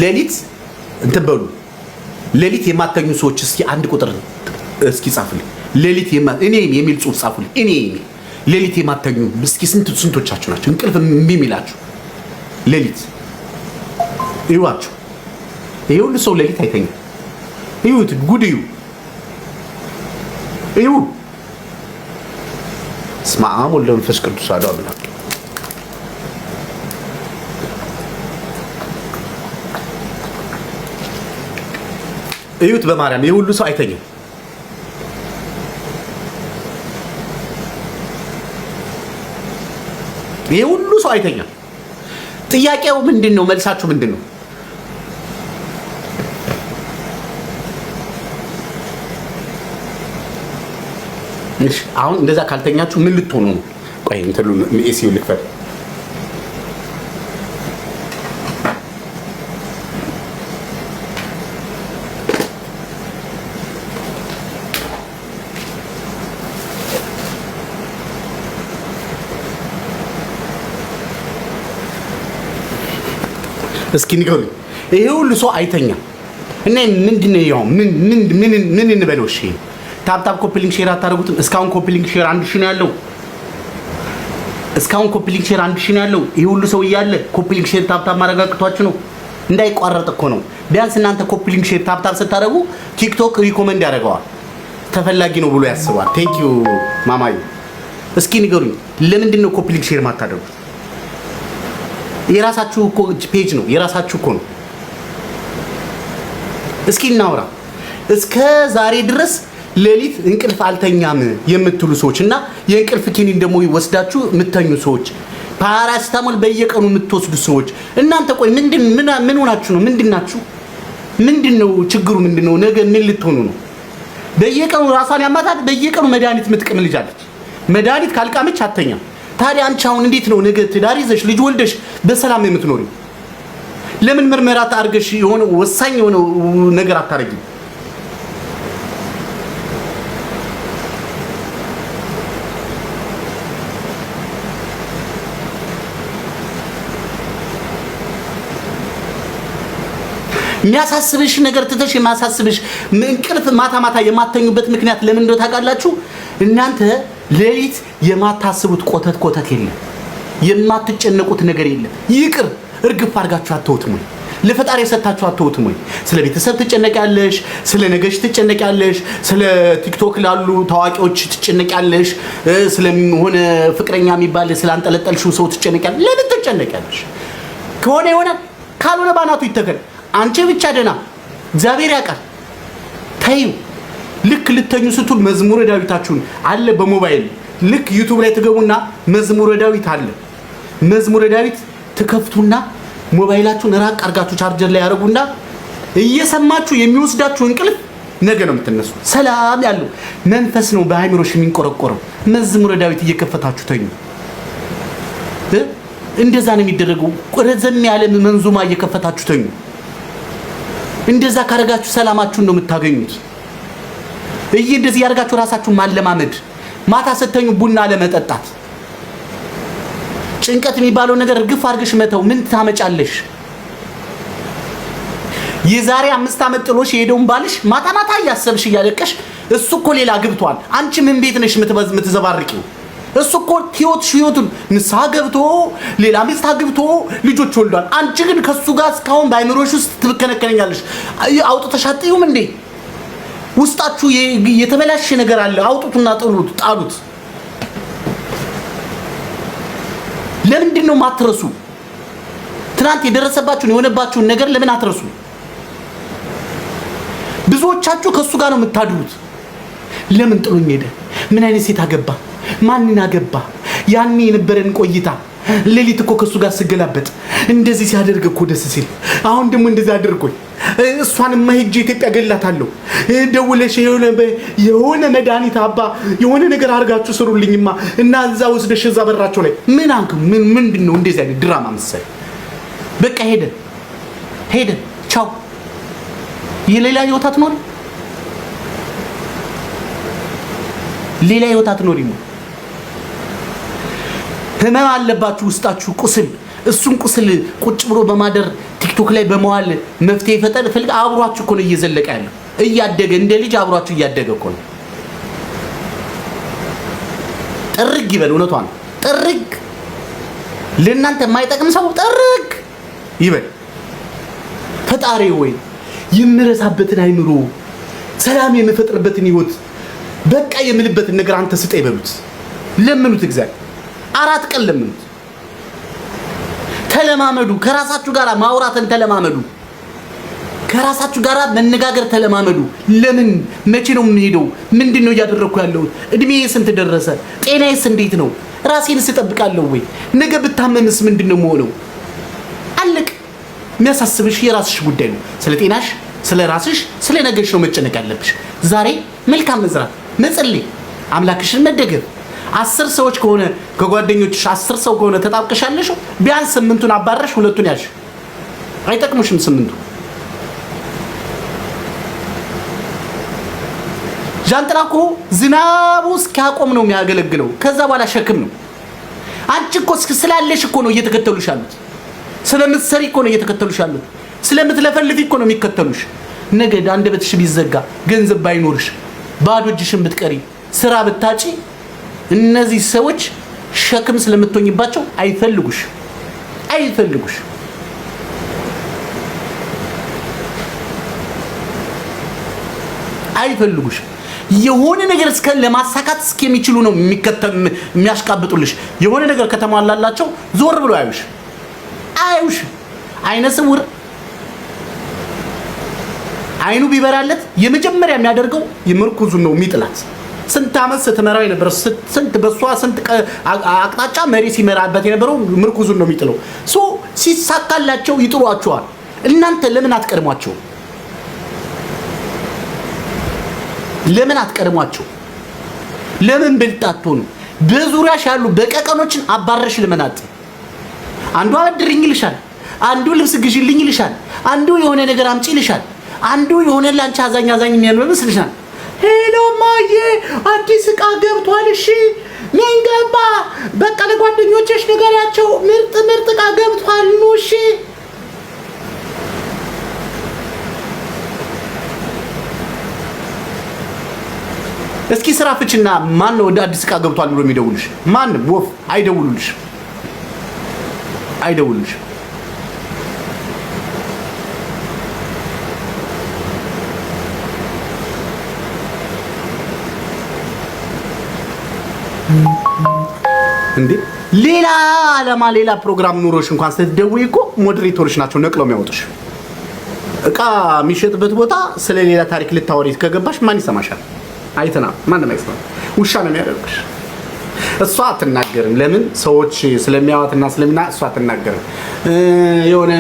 ሌሊት እንትን በሉ። ሌሊት የማተኙ ሰዎች እስኪ አንድ ቁጥር እስኪ ጻፉልኝ። ሌሊት እኔ የሚል ጽሑፍ ጻፉልኝ። እኔ ሌሊት የማተኙ እስኪ ስንቶቻችሁ ናቸው? እንቅልፍ እምቢ የሚላችሁ ሌሊት ይዋችሁ። ይሄ ሁሉ ሰው ሌሊት አይተኛም። ይሁት ጉድ እዩ። እስመ አብ ወወልድ ወመንፈስ ቅዱስ አሐዱ አምላክ። እዩት በማርያም ይሄ ሁሉ ሰው አይተኛም። ይሄ ሁሉ ሰው አይተኛም። ጥያቄው ምንድነው? መልሳችሁ ምንድነው? እሺ አሁን እንደዛ ካልተኛችሁ ምን ልትሆኑ ነው? ቆይ እንትሉ ኤሲው ልክፈት። እስኪ ንገሩኝ፣ ይሄ ሁሉ ሰው አይተኛም እና ምንድነው ያው ምን እንበለው? እሺ ታፕታፕ ኮፒሊንግ ሼር አታደርጉትም? እስካሁን ኮፒሊንግ ሼር 1000 ነው ያለው። እስካሁን ኮፒሊንግ ሼር 1000 ነው ያለው። ይሄ ሁሉ ሰው እያለ ኮፒሊንግ ሼር ታፕታፕ ማረጋግጧችሁ ነው? እንዳይቋረጥ እኮ ነው። ቢያንስ እናንተ ኮፒሊንግ ሼር ታፕታፕ ስታደርጉ ቲክቶክ ሪኮመንድ ያደርገዋል፣ ተፈላጊ ነው ብሎ ያስባል። ቴንክ ዩ ማማዬ። እስኪ ንገሩኝ፣ ለምንድን ነው ኮፒሊንግ ሼር ማታደርጉት? የራሳችሁ እኮ ፔጅ ነው፣ የራሳችሁ እኮ ነው። እስኪ እናውራ። እስከ ዛሬ ድረስ ሌሊት እንቅልፍ አልተኛም የምትሉ ሰዎች እና የእንቅልፍ ኪኒን ደግሞ ወስዳችሁ የምተኙ ሰዎች፣ ፓራሲታሞል በየቀኑ የምትወስዱ ሰዎች እናንተ ቆይ ምን ሆናችሁ ነው? ምንድናችሁ? ምንድነው ችግሩ? ምንድነው? ነገ ምን ልትሆኑ ነው? በየቀኑ ራሷን ያማታት፣ በየቀኑ መድኃኒት የምትቅም ልጅ አለች። መድኃኒት ካልቃመች አተኛም። ታዲያ አንቺ አሁን እንዴት ነው ነገ ትዳር ይዘሽ ልጅ ወልደሽ በሰላም የምትኖሪው? ለምን ምርመራ አድርገሽ የሆነ ወሳኝ የሆነ ነገር አታረጊም? የሚያሳስብሽ ነገር ትተሽ የማሳስብሽ እንቅልፍ ማታ የማተኙበት ምክንያት ለምን እንደው ታውቃላችሁ? እናንተ ሌሊት የማታስቡት ኮተት የለም፣ የማትጨነቁት ነገር የለም። ይቅር እርግፍ አድርጋችሁ አትተውትም ወይ? ለፈጣሪ የሰጣችሁ አትተውትም ወይ? ስለ ቤተሰብ ትጨነቂያለሽ፣ ስለ ነገሽ ትጨነቂያለሽ፣ ስለ ቲክቶክ ላሉ ታዋቂዎች ትጨነቂያለሽ፣ ስለሆነ ፍቅረኛ የሚባል ስላንጠለጠልሽው ሰው ትጨነቂያለሽ። ለምን ትጨነቂያለሽ? ከሆነ ይሆናል፣ ካልሆነ ባናቱ ይተከል። አንቺ ብቻ ደና እግዚአብሔር ያውቃል። ተይው። ልክ ልተኙ ስትል መዝሙረ ዳዊታችሁን አለ በሞባይል ልክ ዩቲዩብ ላይ ትገቡና መዝሙረ ዳዊት አለ። መዝሙረ ዳዊት ትከፍቱና ሞባይላችሁን ራቅ አርጋችሁ ቻርጀር ላይ ያደርጉና እየሰማችሁ የሚወስዳችሁ እንቅልፍ ነገ ነው የምትነሱ። ሰላም ያለው መንፈስ ነው በአይምሮሽ የሚንቆረቆረው። መዝሙረ ዳዊት እየከፈታችሁ ተኙ። እንደዛ ነው የሚደረገው። ረዘም ያለ መንዙማ እየከፈታችሁ ተኙ። እንደዛ ካረጋችሁ ሰላማችሁን ነው የምታገኙት። እንደዚህ ያርጋችሁ ራሳችሁን ማለማመድ። ማታ ስተኙ ቡና ለመጠጣት ጭንቀት የሚባለው ነገር ግፍ አድርገሽ መተው ምን ታመጫለሽ? የዛሬ 5 ዓመት ጥሎሽ የሄደውን ባልሽ ማታ እያሰብሽ እያለቀሽ እሱ እኮ ሌላ ግብቷል። አንቺ ምን ቤት ነሽ የምትዘባርቂው? እሱ እኮ ህይወቱን ንስሐ ገብቶ ሌላ ሚስት አግብቶ ልጆች ወልዷል። አንቺ ግን ከሱ ጋር እስካሁን በአይምሮሽ ውስጥ ትከነከነኛለሽ። አውጥተሽ አጥዩም እንዴ? ውስጣችሁ የተበላሸ ነገር አለ። አውጡትና ጣሉት። ለምንድን ነው ማትረሱ? ትናንት የደረሰባችሁን የሆነባችሁን ነገር ለምን አትረሱ? ብዙዎቻችሁ ከሱ ጋር ነው የምታድሩት። ለምን ጥሎኝ ሄደ? ምን አይነት ሴት አገባ? ማንን አገባ? ያኔ የነበረን ቆይታ ሌሊት እኮ ከሱ ጋር ስገላበጥ እንደዚህ ሲያደርግ እኮ ደስ ሲል፣ አሁን ደግሞ እንደዚህ አድርጎኝ እሷንማ ሄጄ ኢትዮጵያ ገላታለሁ። ደውለሽ የሆነ መድኃኒት አባ የሆነ ነገር አድርጋችሁ ስሩልኝማ እና እዛ ወስደሽ እዛ በራቸው ላይ ምንድን ነው እንደዚህ አይነት ድራማ መሰል? በቃ ሄደ ቻው። የሌላ ህይወት አትኖሪ፣ ሌላ ህይወት አትኖሪ። ህመም አለባችሁ ውስጣችሁ ቁስል። እሱን ቁስል ቁጭ ብሎ በማደር ቲክቶክ ላይ በመዋል መፍትሄ ፈጠር ፈልግ። አብሯችሁ እኮ ነው እየዘለቀ ያለው፣ እያደገ እንደ ልጅ አብሯችሁ እያደገ እኮ ነው። ጥርግ ይበል። እውነቷን ጥርግ። ለእናንተ የማይጠቅም ሰው ጥርግ ይበል። ፈጣሪ ወይ የምረሳበትን አይምሮ፣ ሰላም የምፈጥርበትን ህይወት፣ በቃ የምልበትን ነገር አንተ ስጠኝ በሉት። ለምኑት። እግዚአብሔር 4 ቀን ለምኑት። ተለማመዱ። ከራሳችሁ ጋር ማውራትን ተለማመዱ። ከራሳችሁ ጋር መነጋገር ተለማመዱ። ለምን መቼ ነው የምሄደው? ምንድነው እያደረኩ ያለው? እድሜዬ ስንት ደረሰ? ጤናዬስ እንዴት ነው? ራሴንስ እጠብቃለሁ ወይ? ነገ ብታመምስ ምንድነው የምሆነው? አለቅ። የሚያሳስብሽ የራስሽ ጉዳይ ነው። ስለ ጤናሽ፣ ስለ ራስሽ፣ ስለ ነገሽ ነው መጨነቅ ያለብሽ። ዛሬ መልካም መዝራት፣ መጸለይ፣ አምላክሽን መደገፍ 10 ሰዎች ከሆነ ከጓደኞችሽ 10 ሰው ከሆነ ተጣብቀሻለሽ ቢያንስ 8ቱን አባረሽ 2ቱን ያልሽ አይጠቅሙሽም 8ቱ ጃንጥላ እኮ ዝናቡ እስኪያቆም ነው የሚያገለግለው ከዛ በኋላ ሸክም ነው አንቺ እኮ ስላለሽ እኮ ነው እየተከተሉሽ ያሉት ስለምትሰሪ እኮ ነው እየተከተሉሽ ያሉት ስለምትለፈልፊ እኮ ነው የሚከተሉሽ ነገ አንደበትሽ ቢዘጋ ገንዘብ ባይኖርሽ ባዶ እጅሽን ብትቀሪ ስራ ብታጪ እነዚህ ሰዎች ሸክም ስለምትሆኝባቸው አይፈልጉሽ የሆነ ነገር እስከ ለማሳካት እስከሚችሉ ነው የሚያሽቃብጡልሽ የሆነ ነገር ከተሟላላቸው ዞር ብሎ አዩሽ አይነ ስውር አይኑ ቢበራለት የመጀመሪያ የሚያደርገው የምርኩዙን ነው የሚጥላት ስንት አመት ስትመራው የነበረው ስንት በሷ ስንት አቅጣጫ መሪ ሲመራበት የነበረው ምርኩዙን ነው የሚጥለው ሲሳካላቸው ይጥሏቸዋል እናንተ ለምን አትቀድሟቸው ለምን ብልጣቱን በዙሪያሽ ያሉ በቀቀኖችን አባረሽ ለመናጥ አንዱ አድርኝ ይልሻል አንዱ ልብስ ግዢልኝ ይልሻል አንዱ የሆነ ነገር አምጪ ይልሻል አንዱ የሆነ ላንቺ አዛኝ የሚያመስልሻል ሄሎ ማዬ አዲስ ዕቃ ገብቷል እሺ ምን ገባ በቃ ለጓደኞችሽ ንገሪያቸው ምርጥ ዕቃ ገብቷል ነው እሺ እስኪ ስራ ፍችና ማን ነው ወደ አዲስ ዕቃ ገብቷል ብሎ የሚደውልሽ ማንም ወፍ አይደውሉልሽ እንዴ ሌላ ዓላማ ሌላ ፕሮግራም ኑሮሽ እንኳን ስትደውይ እኮ ሞዴሬተሮች ናቸው ነቅለው የሚያወጡሽ ዕቃ የሚሸጥበት ቦታ ስለሌላ ታሪክ ልታወሪ ከገባሽ ማን ይሰማሻል አይተና ማንም አይሰማም ውሻ ነው የሚያደርግሽ እሷ አትናገርም ለምን ሰዎች ስለሚያዋትና ስለሚና እሷ አትናገርም የሆነ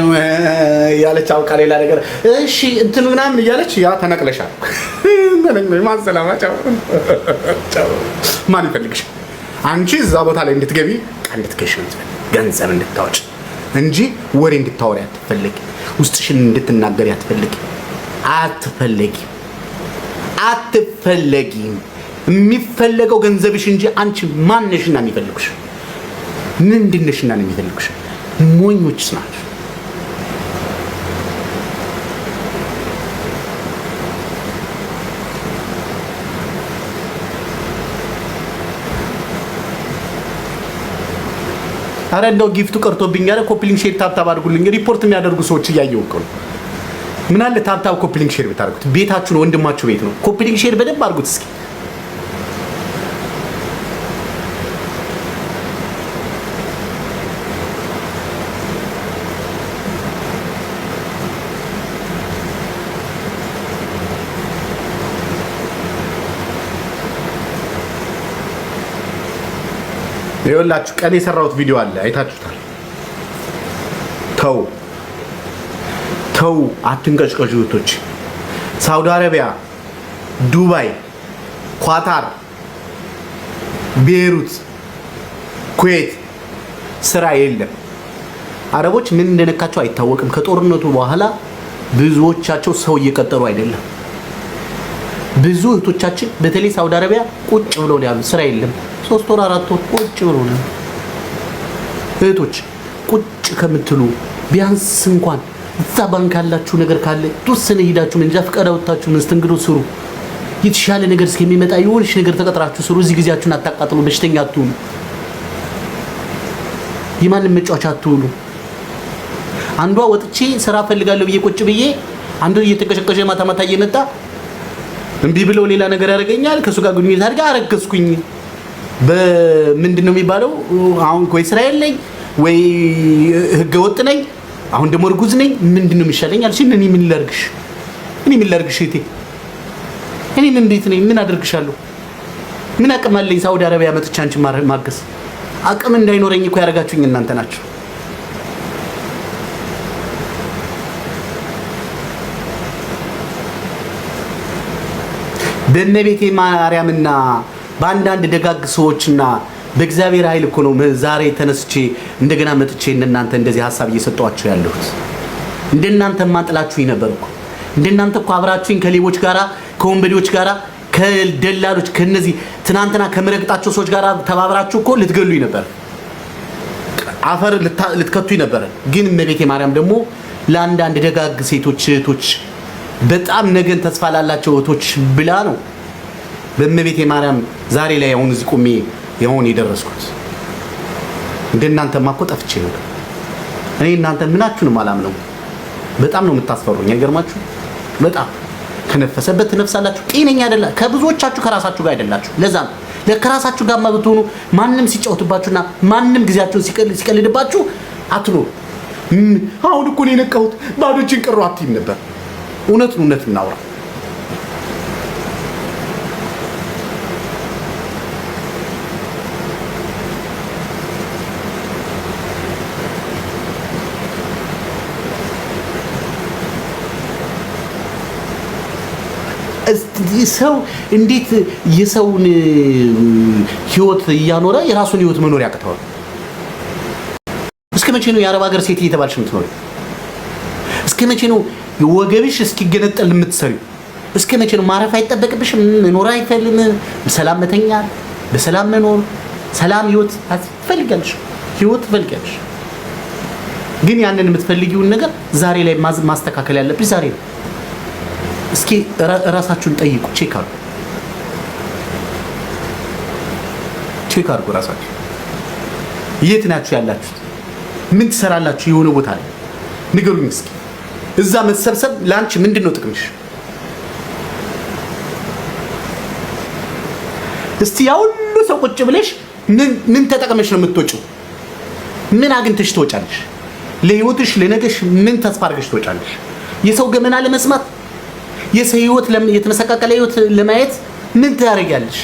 ያለች አውቃ ሌላ ነገር እሺ እንትን ምናምን እያለች ያ ተነቅለሻል ማን ሰላማቸው ማን ይፈልግሽ አንቺ እዛ ቦታ ላይ እንድትገቢ እንድትከሽ ገንዘብ እንድታወጭ እንጂ ወሬ እንድታወሪ ውስጥሽን እንድትናገሪ አትፈልጊም የሚፈልገው ገንዘብሽ እንጂ አንቺ ማንነሽና የሚፈልግሽ ምንድነሽና የሚፈልግሽ ሞኞችስ ናቸው አረ እንደው ጊፍቱ ቀርቶብኛል ኮፒሊንግ ሼር ታፕታፕ አድርጉልኝ ሪፖርት የሚያደርጉ ሰዎች እያየሁ እኮ ነው ምን አለ ታፕታፕ ኮፒሊንግ ሼር ብታደርጉት ቤታችሁ ነው ወንድማችሁ ቤት ነው ኮፒሊንግ ሼር በደንብ አድርጉት እስኪ ይኸውላችሁ ቀን የሰራሁት ቪዲዮ አለ አይታችሁታል ተው አትንቀጭቀጩ እህቶች ሳውዲ አረቢያ ዱባይ ኳታር ቤይሩት ኩዌት ስራ የለም አረቦች ምን እንደነካቸው አይታወቅም ከጦርነቱ በኋላ ብዙዎቻቸው ሰው እየቀጠሩ አይደለም ብዙ እህቶቻችን በተለይ ሳውዲ አረቢያ ቁጭ ብለው ያሉ ስራ የለም 3 ወር 4 ወር ቁጭ ብለው ነው እህቶች ቁጭ ከምትሉ ቢያንስ እንኳን እዛ ባንክ ያላችሁ ነገር ካለ ተወሰነ ሄዳችሁ መንጃ ፈቃድ አውጥታችሁ መስተንግዶ ስሩ የተሻለ ነገር እስከሚመጣ የሆነሽ ነገር ተቀጥራችሁ ስሩ እዚህ ጊዜያችሁን አታቃጥሉ በሽተኛ አትሁኑ የማንም መጫወቻ አትሁኑ አንዷ ወጥቼ ስራ ፈልጋለሁ ብዬ ቁጭ ብዬ አንዱ እየተቀሸቀሸ ማታ እየመጣ እንቢ ብለው ሌላ ነገር ያደርገኛል ከሱ ጋር ግንኙነት አድርጋ አረከስኩኝ በምንድነው የሚባለው አሁን ወይ ስራ የለኝ ወይ ህገ ወጥ ነኝ አሁን ደግሞ እርጉዝ ነኝ ምንድነው የሚሻለኝ አልሽ እኔ ምን ላርግሽ እቴ እኔ እንዴት ነኝ ምን አደርግሻለሁ ምን አቅም አለኝ ሳውዲ አረቢያ መጥቻ አንቺ ማገስ አቅም እንዳይኖረኝ እኮ ያረጋችሁኝ እናንተ ናችሁ በእመቤቴ ማርያምና በአንዳንድ ደጋግ ሰዎችና በእግዚአብሔር ኃይል እኮ ነው ዛሬ ተነስቼ እንደገና መጥቼ እናንተ እንደዚህ ሐሳብ እየሰጧችሁ ያለሁት። እንደናንተ ማጥላችሁኝ ነበርኩ። እንደናንተ እኮ አብራችሁኝ ከሌቦች ጋራ ከወንበዴዎች ጋራ ከደላሎች ከነዚህ ትናንትና ከመረቅጣቸው ሰዎች ጋራ ተባብራችሁ እኮ ልትገሉኝ ነበር። አፈር ልትከቱኝ ነበር። ግን እመቤቴ ማርያም ደግሞ ለአንዳንድ ደጋግ ሴቶች እህቶች በጣም ነገን ተስፋ ላላቸው እህቶች ብላ ነው በእመቤቴ ማርያም ዛሬ ላይ አሁን እዚህ ቆሜ የሆነ የደረስኩት። እንደናንተማ እኮ ጠፍቼ ነበር። እኔ እናንተ ምናችሁንም አላምነው። በጣም ነው የምታስፈሩኝ። አይገርማችሁ? በጣም ከነፈሰበት ትነፍሳላችሁ። ጤነኛ አይደላ ከብዙዎቻችሁ ከራሳችሁ ጋር አይደላችሁ። ለዛ ነው ለከራሳችሁ ጋር ማብቱኑ ማንንም ሲጫወትባችሁና ማንንም ጊዜያችሁን ሲቀልድባችሁ አትኖሩ። አሁን እኮ ነው የነቃሁት ባዶ እጄን ቀረሁ አትይም ነበር። እውነት እናውራ። ሰው እንዴት የሰውን ህይወት እያኖረ የራሱን ህይወት መኖር ያቅተዋል? እስከ መቼ ነው የአረብ ሀገር ሴት እየተባልሽ የምትኖሪው? እስከ መቼ ነው ወገብሽ እስኪገነጠል የምትሰሪው? እስከ መቼ ነው ማረፍ አይጠበቅብሽም? መኖር አይፈልም? በሰላም መተኛት፣ በሰላም መኖር፣ ሰላም ህይወት ትፈልጊያለሽ፣ ህይወት ትፈልጊያለሽ። ግን ያንን የምትፈልጊውን ነገር ዛሬ ላይ ማስተካከል ያለብሽ ዛሬ ነው። እስኪ ራሳችሁን ጠይቁ፣ ቼክ አድርጉ ራሳችሁ። የት ናችሁ ያላችሁት? ምን ትሰራላችሁ? የሆነ ቦታ ላይ ንገሩኝ እስኪ። እዛ መሰብሰብ ለአንቺ ምንድን ነው ጥቅምሽ? እስቲ ያ ሁሉ ሰው ቁጭ ብለሽ ምን ተጠቅመሽ ነው የምትወጪው? ምን አግኝተሽ ትወጫለሽ? ለህይወትሽ ለነገሽ ምን ተስፋ አድርገሽ ትወጫለሽ? የሰው ገመና ለመስማት የሰው ህይወት የተመሰቃቀለ ህይወት ለማየት ምን ታደርጊያለሽ?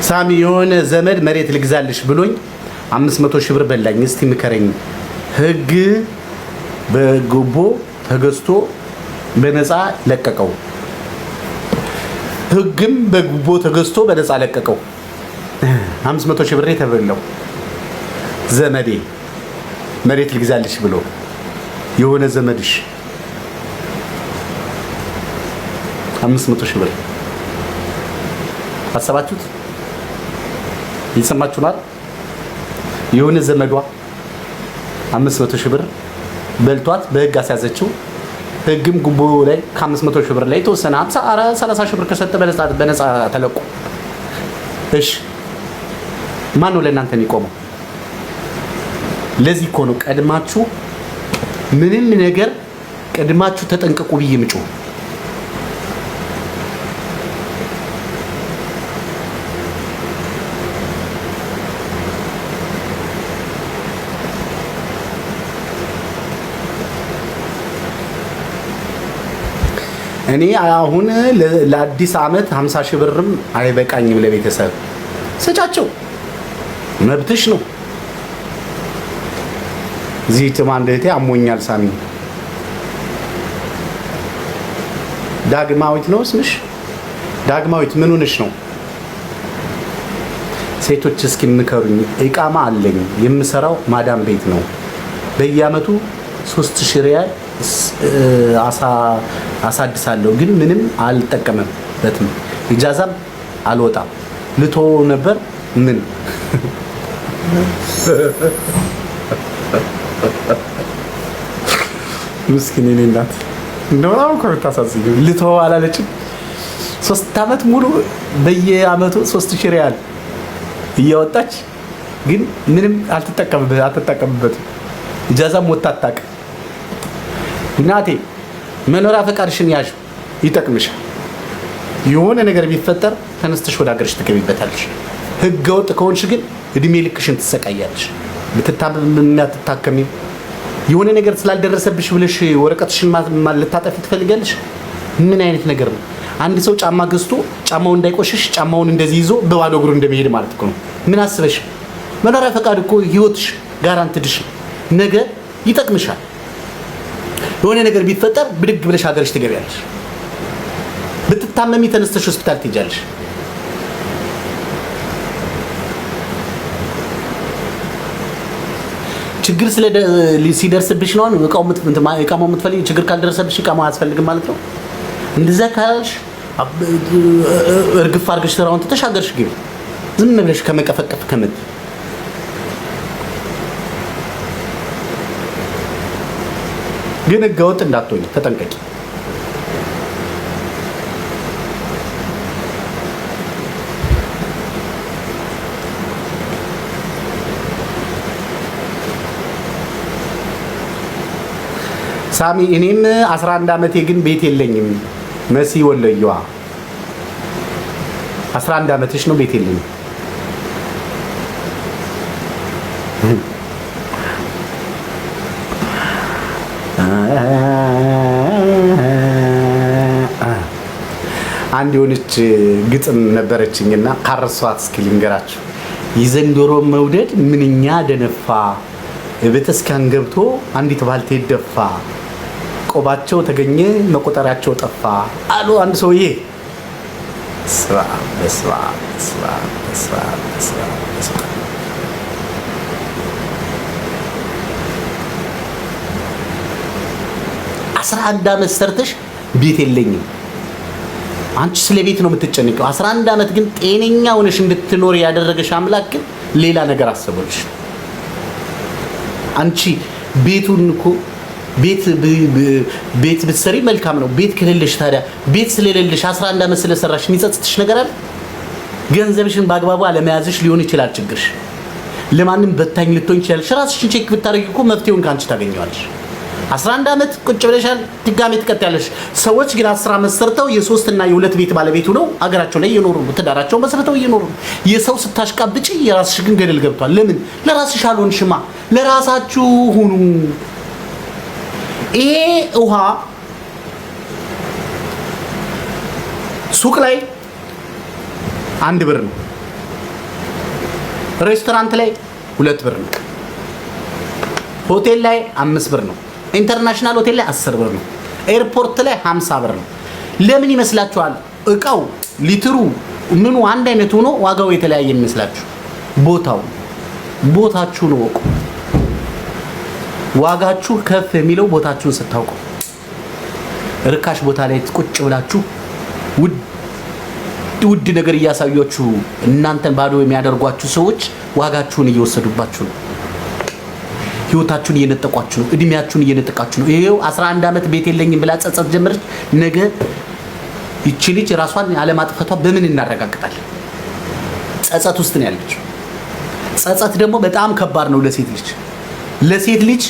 ሳሚ የሆነ ዘመድ መሬት ልግዛልሽ ብሎኝ 500 ሺህ ብር በላኝ። እስቲ ምከረኝ። ህግ በጉቦ ተገዝቶ በነፃ ለቀቀው። ህግም በጉቦ ተገዝቶ በነፃ ለቀቀው። 500 ሺህ ብር ተበላው። ዘመዴ መሬት ልግዛልሽ ብሎ የሆነ ዘመድሽ 500 ሺህ ብር አሰባችሁት? ይሰማችሁናል? የሆነ ዘመዷ 500 ሺህ ብር በልቷት በህግ አስያዘችው። ህግም ጉቦ ላይ ከ500 ሺህ ብር ላይ ተወሰነ 30 ሺህ ብር ከሰጠ በነፃ ተለቁ። እሺ ማን ነው ለእናንተ የሚቆመው? ለዚህ እኮ ነው ቀድማችሁ ምንም ነገር ቀድማችሁ ተጠንቀቁ ብዬ ምጮህ። እኔ አሁን ለአዲስ አመት 50 ሺህ ብርም አይበቃኝም። ለቤተሰብ ሰጫቸው መብትሽ ነው። እዚህ ተማንደቴ አሞኛል። ሳሚ ዳግማዊት ነው ስምሽ? ዳግማዊት ምን ሆነሽ ነው? ሴቶች እስኪ ምከሩኝ። ኢቃማ አለኝ የምሰራው ማዳም ቤት ነው። በየአመቱ 3000 ሪያል አሳድሳለሁ ግን ምንም አልጠቀምበትም። ኢጃዛም አልወጣም ልቶ ነበር ምን ምስኪን እኔ እናት እንደውም ኮርታሳዝኝ ልቶ አላለችም 3 አመት ሙሉ በየአመቱ 3000 ሪያል እያወጣች ግን ምንም አልተጠቀምበት ኢጃዛም ወጣጣቅ እናቴ መኖሪያ ፈቃድሽን ያዥ ይጠቅምሻል የሆነ ነገር ቢፈጠር ተነስተሽ ወደ ሀገርሽ ትገቢበታለሽ ህገወጥ ከሆንሽ ግን እድሜ ልክሽን ትሰቃያለሽ ልትታከሚ የሆነ ነገር ስላልደረሰብሽ ብለሽ ወረቀትሽን ልታጠፊ ትፈልጋለሽ ምን አይነት ነገር ነው አንድ ሰው ጫማ ገዝቶ ጫማው እንዳይቆሽሽ ጫማውን እንደዚህ ይዞ በባዶ እግሩ እንደሚሄድ ማለት ነው ምን አስበሽ መኖሪያ ፈቃድ እኮ ህይወትሽ ጋራንቲድሽ ነገ ይጠቅምሻል የሆነ ነገር ቢፈጠር ብድግ ብለሽ ሀገርሽ ትገቢያለሽ ብትታመሚ ተነስተሽ ሆስፒታል ትሄጃለሽ ችግር ሲደርስብሽ ነው እቃማው የምትፈልጊ ችግር ካልደረሰብሽ እቃማው አያስፈልግም ማለት ነው እንደዛ ካልሽ እርግፍ አድርገሽ ስራውን ትተሽ ሀገርሽ ግቢ ዝም ብለሽ ከመቀፈቀፍ ከመት ግን ህገወጥ እንዳትሆኝ ተጠንቀቂ ሳሚ እኔም 11 አመቴ ግን ቤት የለኝም መሲ ወለየዋ 11 አመትሽ ነው ቤት የለኝም አንድ የሆነች ግጥም ነበረችኝና ካረሷት እስኪ ልንገራችሁ ይዘንዶሮ መውደድ ምንኛ ደነፋ በተስካን ገብቶ አንዲት ባልቴት ደፋ ቆባቸው ተገኘ መቆጠራቸው ጠፋ አሉ አንድ ሰውዬ ስራ 11 አመት ሰርተሽ ቤት የለኝም አንቺ ስለ ቤት ነው የምትጨነቂው 11 አመት ግን ጤነኛ ሆነሽ እንድትኖር ያደረገሽ አምላክ ግን ሌላ ነገር አሰበልሽ አንቺ ቤቱን እኮ ቤት ብትሰሪ መልካም ነው ቤት ከሌለሽ ታዲያ ቤት ስለሌለሽ 11 አመት ስለሰራሽ የሚጸጽትሽ ነገር አለ ገንዘብሽን በአግባቡ አለመያዝሽ ሊሆን ይችላል ችግርሽ ለማንም በታኝ ልትሆን ይችላል ራስሽን ቼክ ብታረጊ እኮ መፍትሄውን ካንቺ ታገኘዋለሽ 11 አመት ቁጭ ብለሻል ድጋሜ ትቀጥያለሽ ሰዎች ግን 10 አመት ሰርተው የ3 እና የ2 ቤት ባለቤት ሆነው አገራቸው ላይ እየኖሩ ነው ትዳራቸውን መስርተው እየኖሩ ነው የሰው ስታሽቃብጪ የራስሽ ግን ገደል ገብቷል ለምን ለራስሽ አልሆንሽማ ለራሳችሁ ሁኑ ይሄ ውሃ ሱቅ ላይ 1 ብር ነው ሬስቶራንት ላይ 2 ብር ነው ሆቴል ላይ 5 ብር ነው ኢንተርናሽናል ሆቴል ላይ 10 ብር ነው ኤርፖርት ላይ 50 ብር ነው ለምን ይመስላችኋል እቃው ሊትሩ ምኑ አንድ አይነት ሆኖ ዋጋው የተለያየ ይመስላችሁ ቦታችሁ ነው ዋጋችሁ ከፍ የሚለው ቦታችሁን ስታውቁ ርካሽ ቦታ ላይ ቁጭ ብላችሁ ውድ ነገር እያሳያችሁ እናንተን ባዶ የሚያደርጓችሁ ሰዎች ዋጋችሁን እየወሰዱባችሁ ነው ህይወታችሁን እየነጠቋችሁ ነው እድሜያችሁን እየነጠቃችሁ ነው ይሄው 11 አመት ቤት የለኝም ብላ ጸጸት ጀመረች ነገ ይቺ ልጅ ራሷን ያለማጥፈቷ በምን እናረጋግጣለን ጸጸት ውስጥ ነው ያለችው ጸጸት ደግሞ በጣም ከባድ ነው ለሴት ልጅ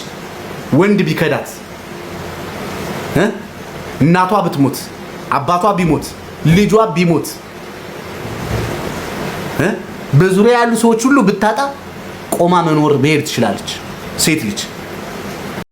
ወንድ ቢከዳት እናቷ ብትሞት አባቷ ቢሞት ልጇ ቢሞት በዙሪያ ያሉ ሰዎች ሁሉ ብታጣ ቆማ መኖር መሄድ ትችላለች ሴት ልጅ